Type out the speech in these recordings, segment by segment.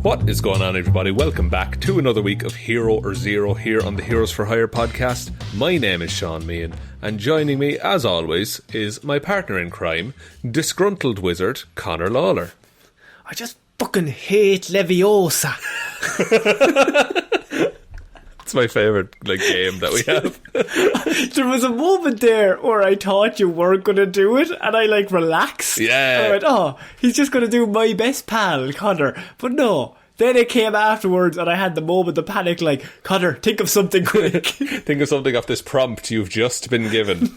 What is going on, everybody? Welcome back to another week of Hero or Zero here on the Heroes for Hire podcast. My name is Shaun, and joining me, as always, is my partner in crime, disgruntled wizard, Ciara Lawler. I just fucking hate Leviosa. It's my favourite game that we have. There was a moment there where I thought you weren't going to do it, and I relaxed. Yeah. I went, he's just going to do my best pal, Connor. But no. Then it came afterwards, and I had the moment of panic, Connor, think of something quick. Think of something off this prompt you've just been given.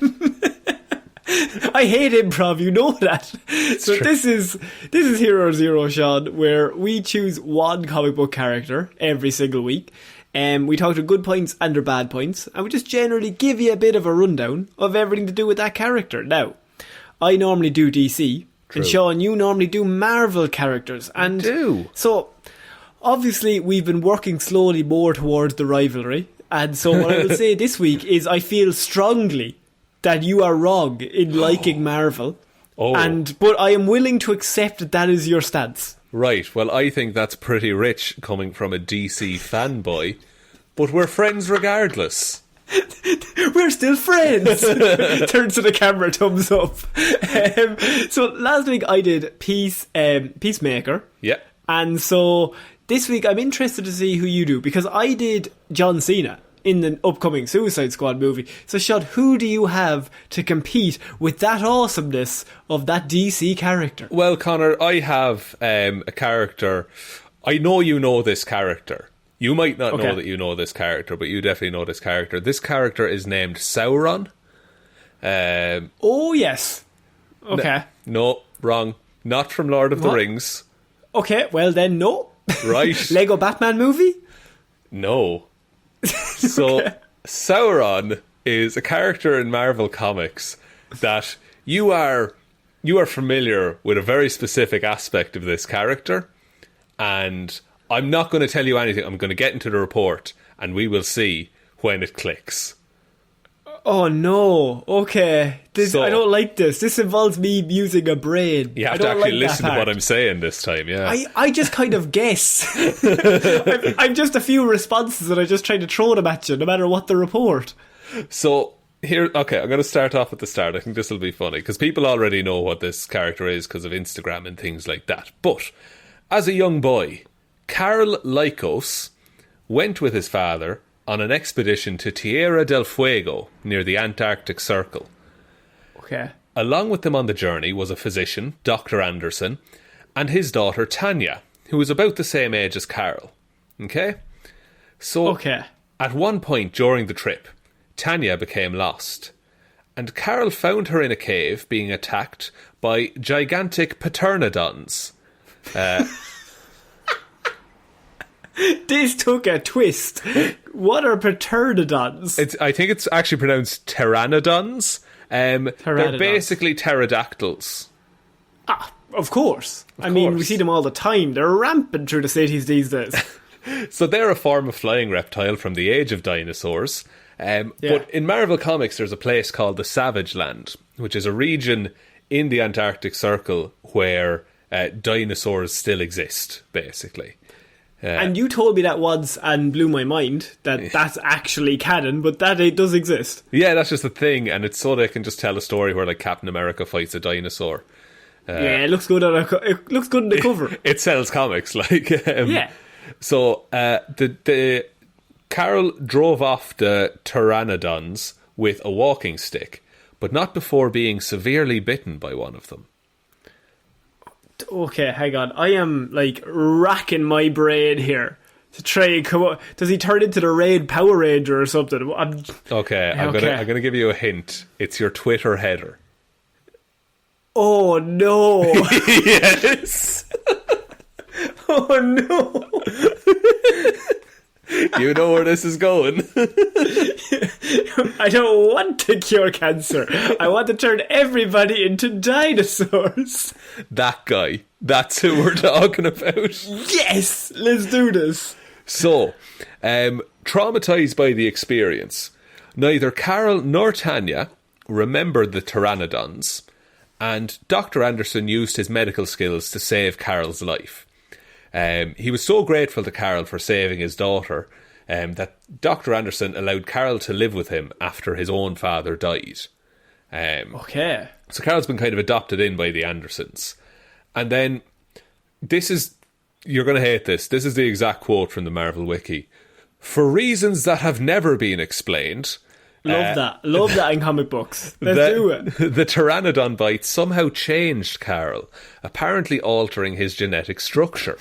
I hate improv, you know that. So this is Hero or Zero, Shaun, where we choose one comic book character every single week. We talk to good points and their bad points, and we just generally give you a bit of a rundown of everything to do with that character. Now, I normally do DC, True. and Shaun, you normally do Marvel characters. And so, obviously, we've been working slowly more towards the rivalry, and so what I will say this week is I feel strongly that you are wrong in liking Marvel, but I am willing to accept that is your stance. Right, well, I think that's pretty rich coming from a DC fanboy, but we're friends regardless. We're still friends. Turns to the camera, thumbs up. So last week I did Peacemaker. Yeah. And so this week I'm interested to see who you do, because I did John Cena in the upcoming Suicide Squad movie. So Shaun, who do you have to compete with that awesomeness of that DC character? Well, Connor, I have a character. I know you know this character. You might not know that you know this character, but you definitely know this character. This character is named Sauron. Oh, yes. Okay. No, wrong. Not from Lord of the Rings. Okay, well then, no. Right. Lego Batman movie? No. So, Sauron is a character in Marvel Comics that you are familiar with a very specific aspect of this character, and I'm not going to tell you anything. I'm going to get into the report, and we will see when it clicks. Oh no, okay. I don't like this. This involves me using a brain. You have to actually listen to what I'm saying this time, yeah. I just kind of guess. I'm just a few responses and I just try to throw them at you, no matter what the report. So, I'm going to start off at the start. I think this will be funny, because people already know what this character is because of Instagram and things like that. But, as a young boy, Karl Lykos went with his father on an expedition to Tierra del Fuego, near the Antarctic Circle. Okay. Along with them on the journey was a physician, Dr. Anderson, and his daughter Tanya, who was about the same age as Karl. Okay? So, at one point during the trip, Tanya became lost, and Karl found her in a cave being attacked by gigantic pteranodons. This took a twist. What are pteranodons? I think it's actually pronounced pteranodons. They're basically pterodactyls. Of course. I mean, we see them all the time. They're rampant through the cities these days. So they're a form of flying reptile from the age of dinosaurs. But in Marvel Comics, there's a place called the Savage Land, which is a region in the Antarctic Circle where dinosaurs still exist, basically. And you told me that once and blew my mind, that's actually canon, but that it does exist. Yeah, that's just a thing, and it's so they can just tell a story where Captain America fights a dinosaur. It looks good it looks good in the cover. It sells comics, yeah. So the Karl drove off the pteranodons with a walking stick, but not before being severely bitten by one of them. Okay, hang on. I am racking my brain here to try and come up. Does he turn into the Red Power Ranger or something? I'm gonna give you a hint. It's your Twitter header. Oh no! Yes. Oh no! You know where this is going. I don't want to cure cancer. I want to turn everybody into dinosaurs. That guy. That's who we're talking about. Yes! Let's do this. So, traumatised by the experience, neither Karl nor Tanya remembered the pteranodons, and Dr. Anderson used his medical skills to save Karl's life. He was so grateful to Carol for saving his daughter that Dr. Anderson allowed Carol to live with him after his own father died. Okay. So Carol's been kind of adopted in by the Andersons. And then, you're going to hate this. This is the exact quote from the Marvel Wiki. For reasons that have never been explained... Love that in comic books. Let's do it. The pteranodon bite somehow changed Carol, apparently altering his genetic structure.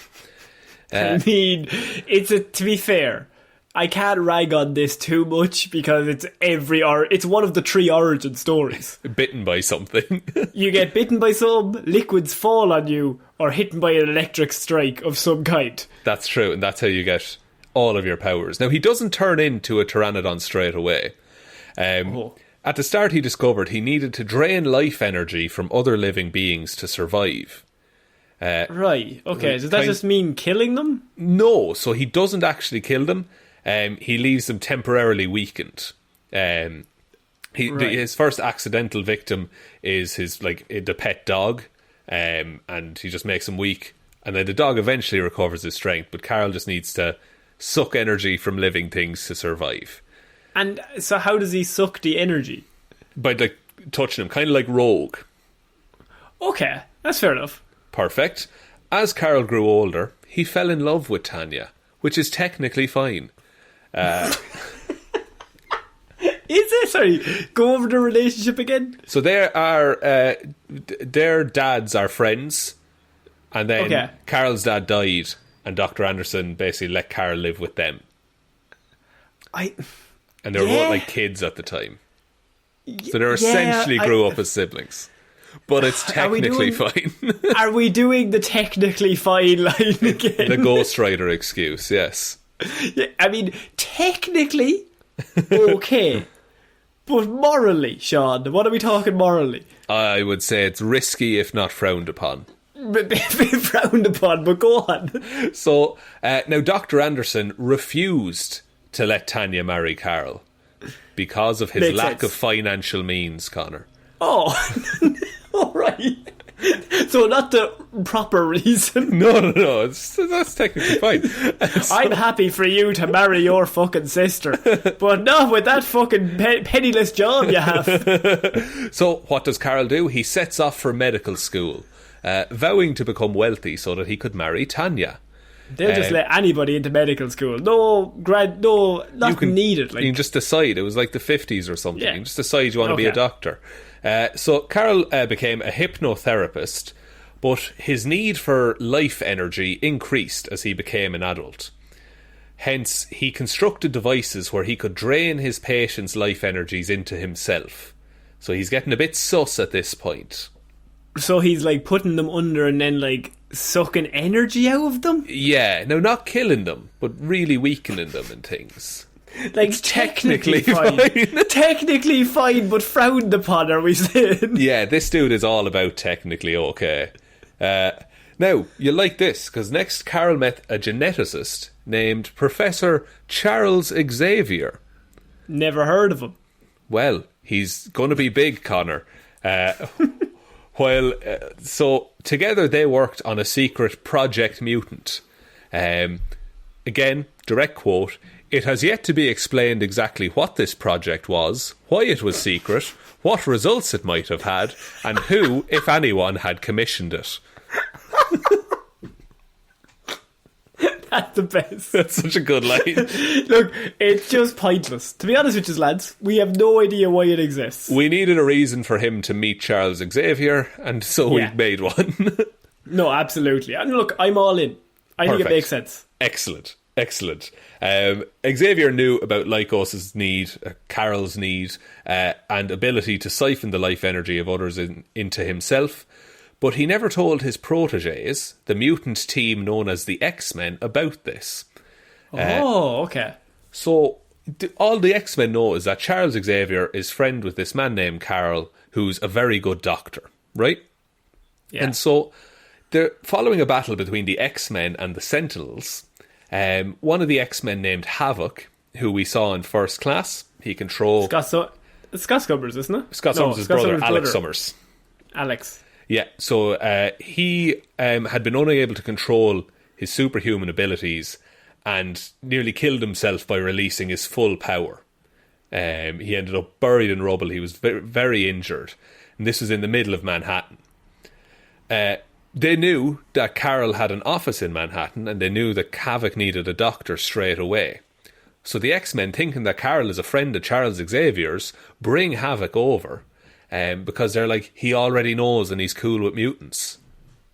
I mean, to be fair, I can't rag on this too much because it's one of the 3 origin stories. Bitten by something. You get bitten by some, liquids fall on you, or hit by an electric strike of some kind. That's true, and that's how you get all of your powers. Now, he doesn't turn into a pteranodon straight away. At the start, he discovered he needed to drain life energy from other living beings to survive. Right, okay. Does that just mean killing them? No, so he doesn't actually kill them. He leaves them temporarily weakened. His first accidental victim is the pet dog, and he just makes him weak. And then the dog eventually recovers his strength, but Carol just needs to suck energy from living things to survive. And so how does he suck the energy? By touching him, kind of like Rogue. Okay, that's fair enough. Perfect. As Carol grew older, he fell in love with Tanya, which is technically fine. Is it? Sorry, go over the relationship again. So their dads are friends, and then Carol's dad died, and Dr. Anderson basically let Carol live with them. And they were both like kids at the time. So they essentially grew up as siblings. But it's technically fine. Are we doing the technically fine line again? The Ghost Rider excuse, yes. Yeah, I mean, technically, okay. But morally, Shaun, what are we talking morally? I would say it's risky if not frowned upon. Frowned upon, but go on. So, now Dr. Anderson refused to let Tanya marry Carol because of his lack of financial means, Connor. Oh, all right. So not the proper reason. No. That's technically fine. I'm happy for you to marry your fucking sister, but not with that fucking penniless job you have. So what does Carol do? He sets off for medical school, vowing to become wealthy so that he could marry Tanya. They'll just let anybody into medical school. Nothing needed. You can just decide. It was like the 50s or something. Yeah. You can just decide you want to be a doctor. So Carol became a hypnotherapist, but his need for life energy increased as he became an adult. Hence, he constructed devices where he could drain his patients' life energies into himself. So he's getting a bit sus at this point. So he's putting them under and then sucking energy out of them? Yeah, no, not killing them, but really weakening them and things. It's technically fine. Technically fine, but frowned upon, are we saying? Yeah, this dude is all about technically okay. Now, you'll like this, because next Carol met a geneticist named Professor Charles Xavier. Never heard of him. Well, he's going to be big, Connor. So together they worked on a secret Project Mutant. Again, direct quote, "It has yet to be explained exactly what this project was, why it was secret, what results it might have had, and who, if anyone, had commissioned it." That's the best. That's such a good line. Look, it's just pointless. To be honest with you, lads, we have no idea why it exists. We needed a reason for him to meet Charles Xavier, and so we made one. No, absolutely. And look, I'm all in. I think it makes sense. Excellent. Xavier knew about Lycos's need, Carol's need, and ability to siphon the life energy of others into himself. But he never told his protégés, the mutant team known as the X-Men, about this. Okay. So all the X-Men know is that Charles Xavier is friend with this man named Carl, who's a very good doctor, right? Yeah. And so they're following a battle between the X-Men and the Sentinels. One of the X-Men named Havoc, who we saw in First Class, he controlled... Scott Summers, isn't it? Scott Summers' brother, Alex Summers. Alex. Yeah, so he had been unable to control his superhuman abilities and nearly killed himself by releasing his full power. He ended up buried in rubble. He was very, very injured. And this was in the middle of Manhattan. They knew that Carol had an office in Manhattan, and they knew that Havoc needed a doctor straight away. So the X-Men, thinking that Carol is a friend of Charles Xavier's, bring Havoc over, because they're like, he already knows and he's cool with mutants.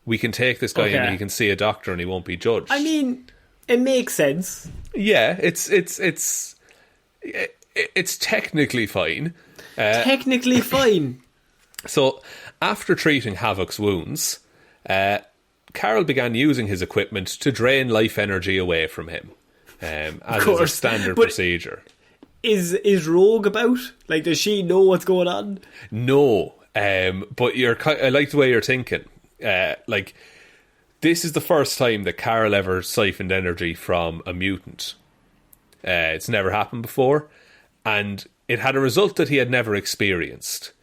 We can take this guy and he can see a doctor and he won't be judged. I mean, it makes sense. Yeah, it's technically fine. Technically fine. So, after treating Havoc's wounds, Carol began using his equipment to drain life energy away from him, as is a standard procedure. Is Rogue about? Like, does she know what's going on? No, but I like the way you're thinking. Like, this is the first time that Carol ever siphoned energy from a mutant. It's never happened before, and it had a result that he had never experienced.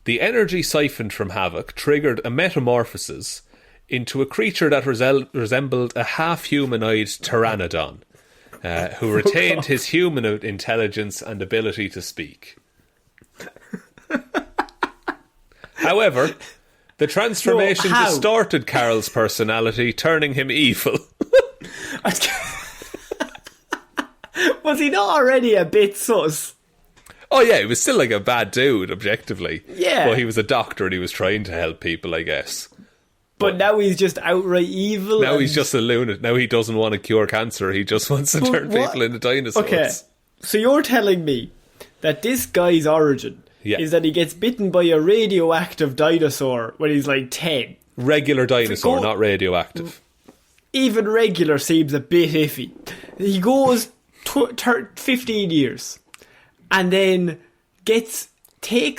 The energy siphoned from Havoc triggered a metamorphosis into a creature that resembled a half-humanoid pteranodon, who retained his human intelligence and ability to speak. However, the transformation distorted Carol's personality, turning him evil. Was he not already a bit sus? Oh yeah, he was still like a bad dude, objectively. Yeah. But he was a doctor and he was trying to help people, I guess. But now he's just outright evil. Now he's just a lunatic. Now he doesn't want to cure cancer. He just wants to turn people into dinosaurs. Okay, so you're telling me that this guy's origin is that he gets bitten by a radioactive dinosaur when he's like 10. Regular dinosaur, not radioactive. Even regular seems a bit iffy. He goes 15 years and then takes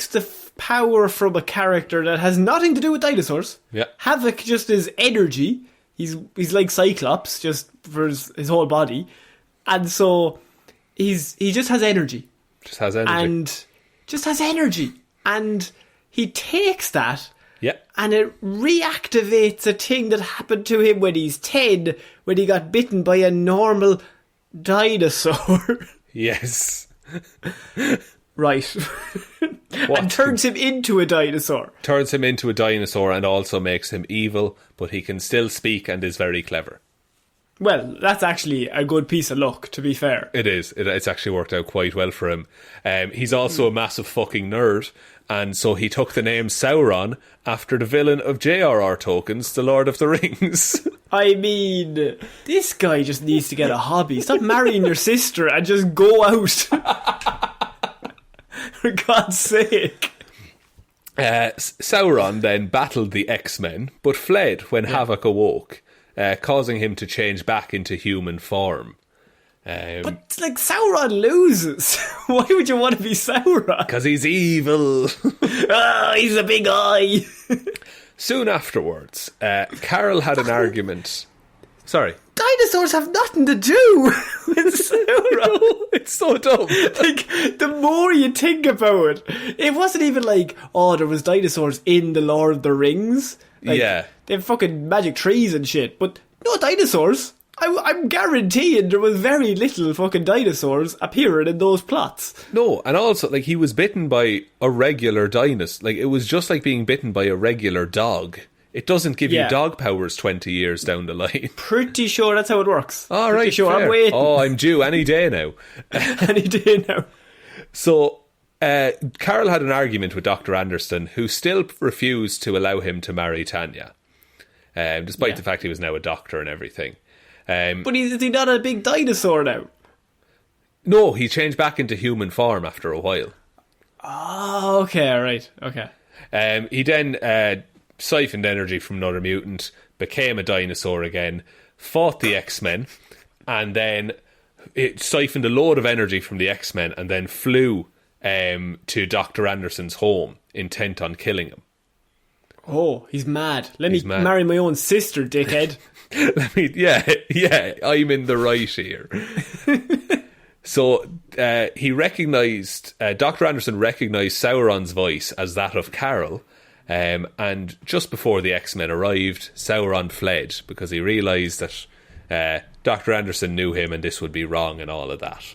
the power from a character that has nothing to do with dinosaurs. Yeah. Havoc just is energy. He's like Cyclops, just for his whole body. And so he just has energy. Just has energy. And he takes that. Yeah. And it reactivates a thing that happened to him when he's 10, when he got bitten by a normal dinosaur. Yes. Right. And turns him into a dinosaur. Turns him into a dinosaur and also makes him evil, but he can still speak and is very clever. Well, that's actually a good piece of luck, to be fair. It is. It's actually worked out quite well for him. He's also a massive fucking nerd, and so he took the name Sauron after the villain of J.R.R. Tolkien's The Lord of the Rings. I mean, this guy just needs to get a hobby. Stop marrying your sister and just go out. For God's sake. Sauron then battled the X-Men, but fled when Havoc awoke, causing him to change back into human form. But, like, Sauron loses. Why would you want to be Sauron? Because he's evil. He's a big eye. Soon afterwards, Carol had an argument. Sorry. Dinosaurs have nothing to do with Sauron. It's so dumb. Like, the more you think about it, it wasn't even like, oh, there was dinosaurs in the Lord of the Rings. Like, yeah. They have fucking magic trees and shit, but no dinosaurs. I'm guaranteeing there was very little fucking dinosaurs appearing in those plots. No, and also, like, he was bitten by a regular dinosaur. Like, it was just like being bitten by a regular dog. It doesn't give you dog powers 20 years down the line. Pretty sure that's how it works. All right, Pretty sure. Fair. I'm waiting. Oh, I'm due any day now. Any day now. So, Carol had an argument with Dr. Anderson, who still refused to allow him to marry Tanya, despite the fact he was now a doctor and everything. But is he not a big dinosaur now? No, he changed back into human form after a while. Oh, okay, alright, okay. He then siphoned energy from another mutant, became a dinosaur again, fought the X-Men, and then it siphoned a load of energy from the X-Men and then flew to Dr. Anderson's home, intent on killing him. Oh, he's mad. Let me marry my own sister, dickhead. I'm in the right here. So he recognised, Dr. Anderson recognised Sauron's voice as that of Carol, and just before the X-Men arrived, Sauron fled because he realised that Dr. Anderson knew him and this would be wrong and all of that.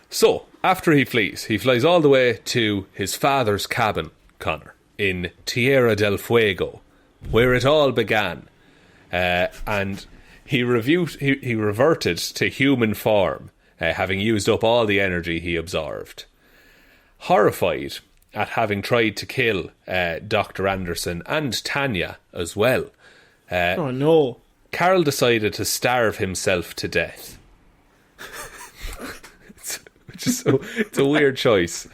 So, after he flies all the way to his father's cabin, Connor, in Tierra del Fuego, where it all began. And he reverted to human form, having used up all the energy he absorbed. Horrified at having tried to kill Dr. Anderson and Tanya as well. Oh no. Carl decided to starve himself to death. It's a weird choice.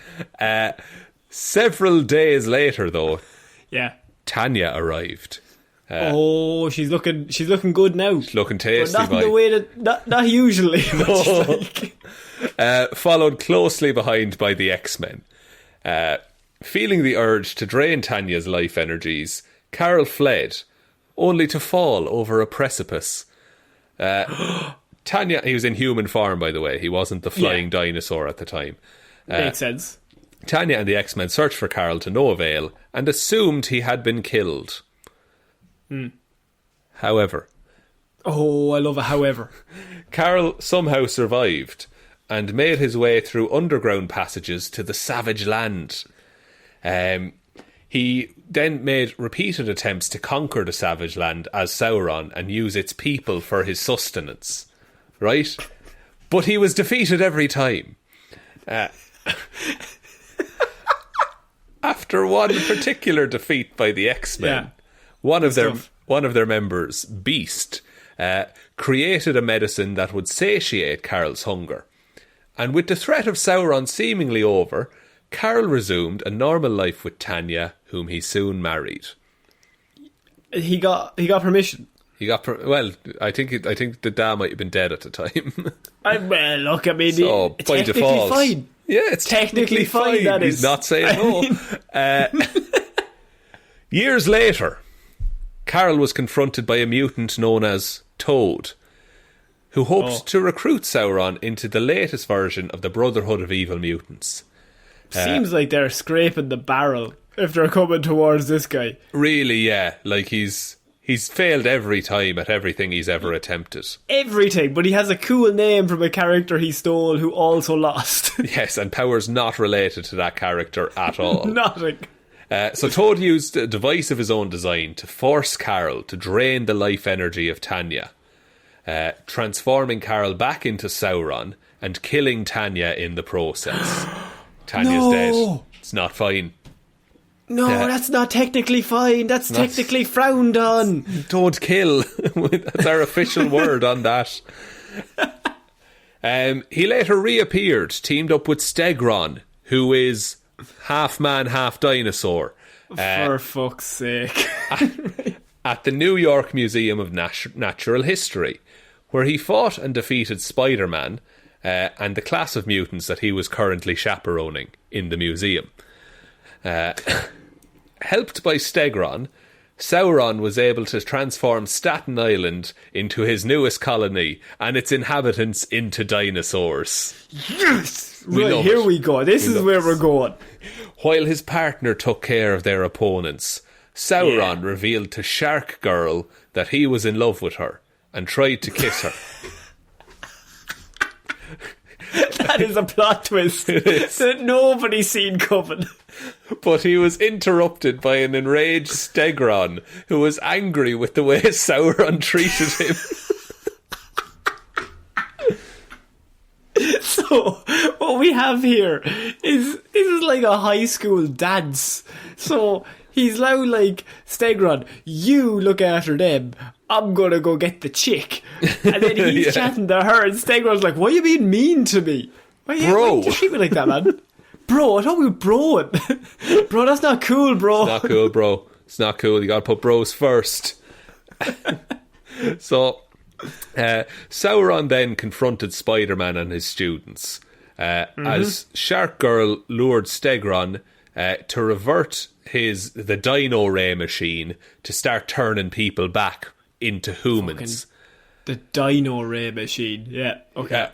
Several days later, though, Tanya arrived. She's looking good now. She's looking tasty. But not in the way that not usually. No. Followed closely behind by the X-Men. Feeling the urge to drain Tanya's life energies, Carl fled, only to fall over a precipice. Tanya, he was in human form, by the way. He wasn't the flying dinosaur at the time. Makes sense. Tanya and the X-Men searched for Carl to no avail and assumed he had been killed. However... Oh, I love a however. Carl somehow survived and made his way through underground passages to the Savage Land. He then made repeated attempts to conquer the Savage Land as Sauron and use its people for his sustenance. Right? But he was defeated every time. After one particular defeat by the X-Men, one of their members, Beast, created a medicine that would satiate Carl's hunger. And with the threat of Sauron seemingly over, Carl resumed a normal life with Tanya, whom he soon married. He got permission. I think the dad might have been dead at the time. Look, I mean, so, it's by technically default, fine. Yeah, it's technically fine. That He's is. not saying no. Years later, Carl was confronted by a mutant known as Toad, who hoped to recruit Sauron into the latest version of the Brotherhood of Evil Mutants. Seems like they're scraping the barrel if they're coming towards this guy. Really, yeah. Like he's failed every time at everything he's ever attempted. Everything, but he has a cool name from a character he stole who also lost. Yes, and powers not related to that character at all. Nothing. So Toad used a device of his own design to force Carl to drain the life energy of Tanya, transforming Carl back into Sauron and killing Tanya in the process. Tanya's dead. It's not fine. No, that's not technically fine. That's technically frowned on. Don't kill. That's our official word on that. He later reappeared, teamed up with Stegron, who is half man, half dinosaur. For fuck's sake. At the New York Museum of Natural History, where he fought and defeated Spider-Man and the class of mutants that he was currently chaperoning in the museum. Helped by Stegron, Sauron was able to transform Staten Island into his newest colony and its inhabitants into dinosaurs. Yes! Right, here we go. This is where we're going. While his partner took care of their opponents, Sauron revealed to Shark Girl that he was in love with her and tried to kiss her. That is a plot twist that nobody's seen coming. But he was interrupted by an enraged Stegron, who was angry with the way Sauron treated him. So, what we have here is like a high school dance. So, he's now like, Stegron, you look after them. I'm gonna go get the chick. And then he's chatting to her, and Stegron's like, why are you being mean to me? Why you treat me like that, man? Bro, I thought we were broing. Bro, that's not cool, bro. It's not cool, bro. It's not cool. You gotta put bros first. So, Sauron then confronted Spider-Man and his students as Shark Girl lured Stegron to revert the Dino Ray machine to start turning people back into humans. The Dino Ray machine, yeah, okay.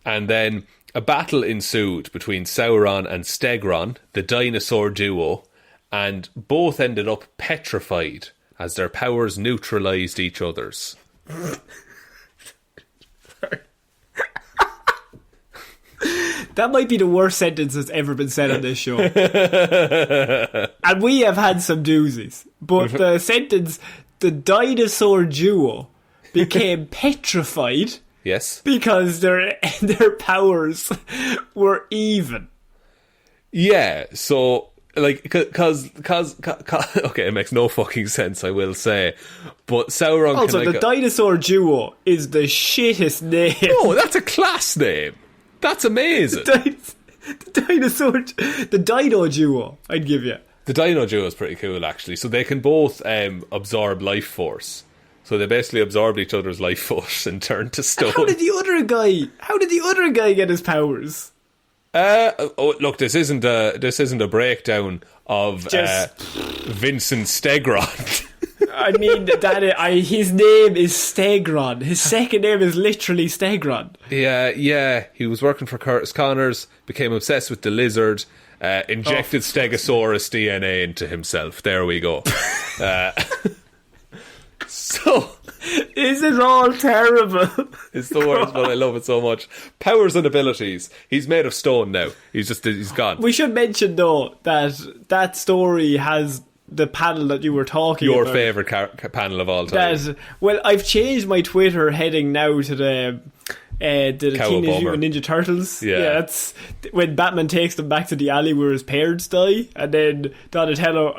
And then a battle ensued between Sauron and Stegron, the dinosaur duo, and both ended up petrified as their powers neutralised each other's. That might be the worst sentence that's ever been said on this show. And we have had some doozies. But the sentence, the dinosaur duo became petrified. Yes. Because their powers were even. Yeah, so, like, cause okay, it makes no fucking sense, I will say. But Sauron also, can, the dinosaur duo is the shittest name. No, that's a class name. That's amazing. The dino duo, I'd give you. The dino duo is pretty cool, actually. So they can both absorb life force. So they basically absorbed each other's life force and turned to stone. And how did the other guy get his powers? Look, this isn't a breakdown of Vincent Stegron. I mean, his name is Stegron. His second name is literally Stegron. Yeah. He was working for Curtis Connors, became obsessed with the lizard, injected Stegosaurus DNA into himself. There we go. So, is it all terrible? It's the worst, but I love it so much. Powers and abilities. He's made of stone now. He's gone. We should mention, though, that story has the panel that you were talking about. Your favourite panel of all time. Well, I've changed my Twitter heading now to the Teenage Mutant Ninja Turtles. Yeah, that's when Batman takes them back to the alley where his parents die, and then Michelangelo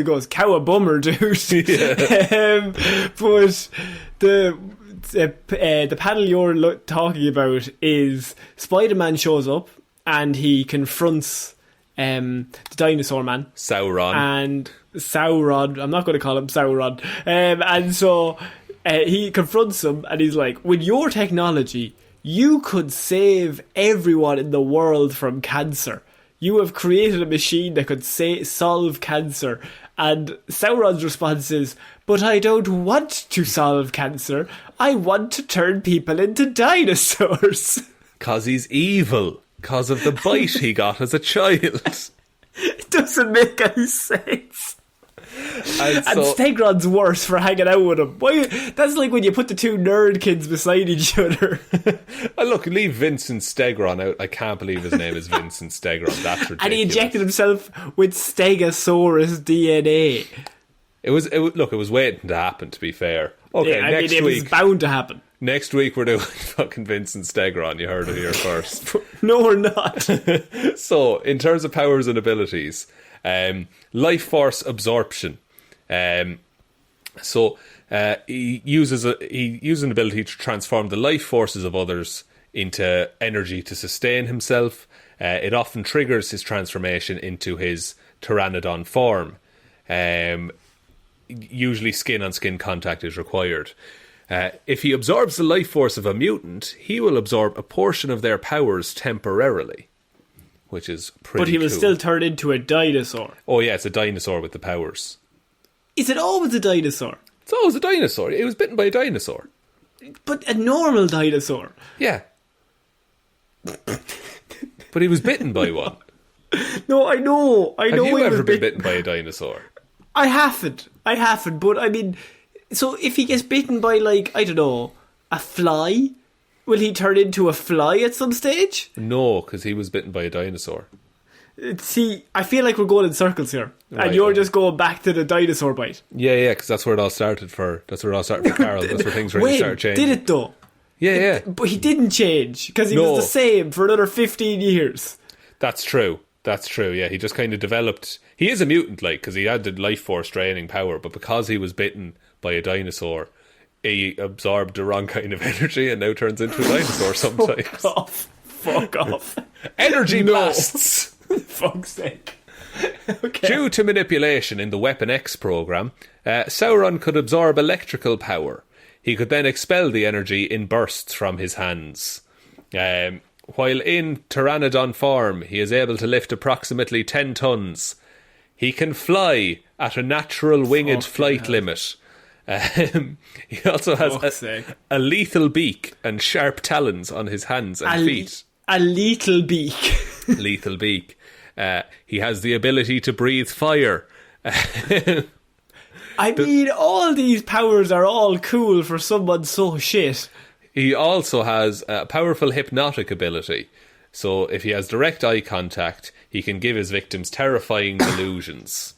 goes, "Cowabummer, dude." Yeah. But the panel you're talking about is Spider-Man shows up and he confronts the dinosaur man, Sauron, I'm not going to call him Sauron, and so. He confronts him and he's like, with your technology, you could save everyone in the world from cancer. You have created a machine that could solve cancer. And Sauron's response is, but I don't want to solve cancer. I want to turn people into dinosaurs. 'Cause he's evil. 'Cause of the bite he got as a child. It doesn't make any sense. And Stegron's worse for hanging out with him. Why? That's like when you put the two nerd kids beside each other. Look, leave Vincent Stegron out. I can't believe his name is Vincent Stegron. That's ridiculous. And he injected himself with Stegosaurus DNA. It was waiting to happen, to be fair. Okay, next week. It was bound to happen. Next week we're doing fucking Vincent Stegron. You heard it here first. No, we're not. So, in terms of powers and abilities, life force absorption. He uses an ability to transform the life forces of others into energy to sustain himself. It often triggers his transformation into his pteranodon form. Usually skin-on-skin contact is required. If he absorbs the life force of a mutant, he will absorb a portion of their powers temporarily, which is pretty But he will cool. still turn into a dinosaur. Oh yeah, it's a dinosaur with the powers. Is it always a dinosaur? It's always a dinosaur. It was bitten by a dinosaur. But a normal dinosaur. Yeah. But he was bitten by one. No, I know. Have you ever been bitten by a dinosaur? I haven't. But I mean, so if he gets bitten by, like, I don't know, a fly, will he turn into a fly at some stage? No, because he was bitten by a dinosaur. See, I feel like we're going in circles here, right, and you're just going back to the dinosaur bite. Yeah, because that's where it all started for. That's where Carol. That's where things really started changing. Did it though? Yeah. But he didn't change because he was the same for another 15 years. That's true. Yeah, he just kind of developed. He is a mutant, like, because he had the life force draining power, but because he was bitten by a dinosaur, he absorbed the wrong kind of energy and now turns into a dinosaur sometimes. Fuck off. Energy blasts. Fuck's sake. Okay. Due to manipulation in the Weapon X program, Sauron could absorb electrical power. He could then expel the energy in bursts from his hands. While in Pteranodon form, he is able to lift approximately 10 tons. He can fly at a natural winged flight limit. He also has a lethal beak and sharp talons on his hands and feet. A lethal beak. Lethal beak. He has the ability to breathe fire. I mean, all these powers are all cool for someone so shit. He also has a powerful hypnotic ability. So if he has direct eye contact, he can give his victims terrifying delusions.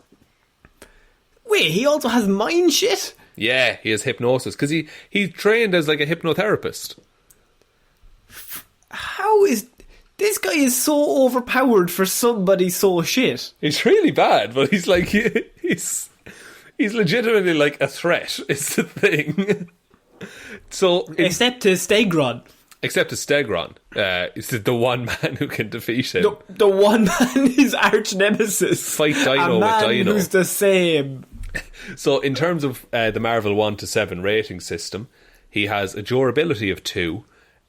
Wait, he also has mind shit? Yeah, he has hypnosis, because he trained as like a hypnotherapist. How is... This guy is so overpowered for somebody so shit. He's really bad, but he's like... He's legitimately like a threat, is the thing. So except to Stegron. Except to Stegron. Is the one man who can defeat him. The one man, his arch nemesis. Fight Dino with Dino. Who's the same. So in terms of the Marvel 1 to 7 rating system, he has a durability of 2,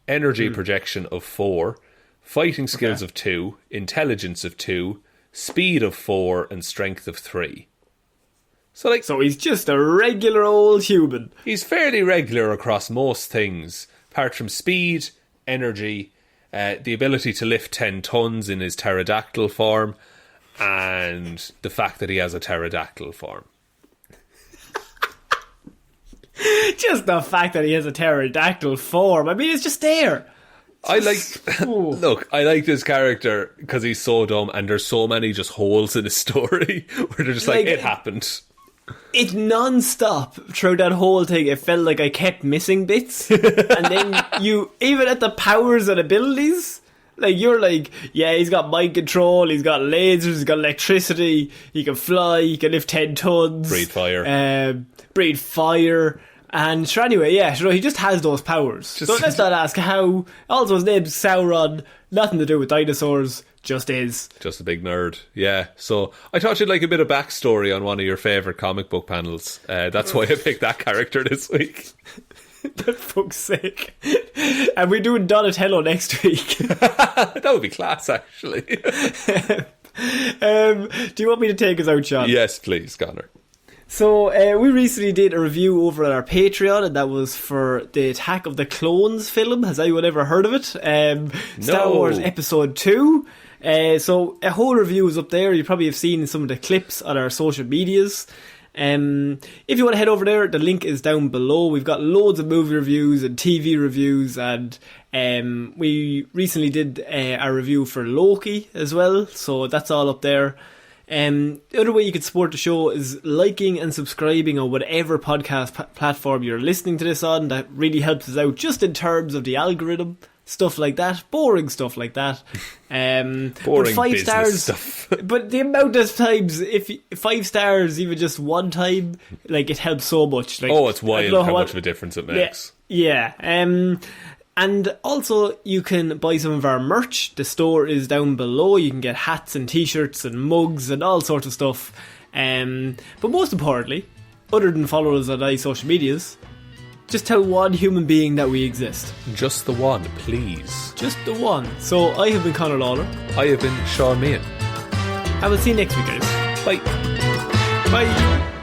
energy projection of 4, fighting skills of 2, intelligence of 2, speed of 4, and strength of 3. So he's just a regular old human. He's fairly regular across most things, apart from speed, energy, the ability to lift 10 tons in his pterodactyl form, and the fact that he has a pterodactyl form. Just the fact that he has a pterodactyl form. I mean, it's just there. I like this character because he's so dumb, and there's so many just holes in his story where they're just like it happened. It's non-stop throughout that whole thing. It felt like I kept missing bits. And then even at the powers and abilities, like you're like, yeah, he's got mind control, he's got lasers, he's got electricity, he can fly, he can lift 10 tons. Breathe fire. Breathe fire. And sure, anyway, yeah, he just has those powers. So let's not ask how. Also, his name's Sauron, nothing to do with dinosaurs, just is. Just a big nerd, yeah. So I thought you'd like a bit of backstory on one of your favourite comic book panels. That's why I picked that character this week. For fuck's sake. And we're doing Donatello next week. That would be class, actually. Do you want me to take us out, Shaun? Yes, please, Connor. So, we recently did a review over on our Patreon, and that was for the Attack of the Clones film. Has anyone ever heard of it? Star Wars Episode 2. So, a whole review is up there. You probably have seen some of the clips on our social medias. If you want to head over there, the link is down below. We've got loads of movie reviews and TV reviews, and we recently did our review for Loki as well, so that's all up there. The other way you could support the show is liking and subscribing on whatever podcast platform you're listening to this on. That really helps us out just in terms of the algorithm, stuff like that, boring stuff like that. Boring but 5 business stars stuff. But the amount of times, if 5 stars even just one time, like, it helps so much. Like, it's wild how much of a difference it makes. Yeah. And also, you can buy some of our merch. The store is down below. You can get hats and t-shirts and mugs and all sorts of stuff. But most importantly, other than follow us on any social medias, just tell one human being that we exist. Just the one, please. Just the one. So, I have been Ciara Lawler. I have been Shaun. I will see you next week, guys. Bye. Bye.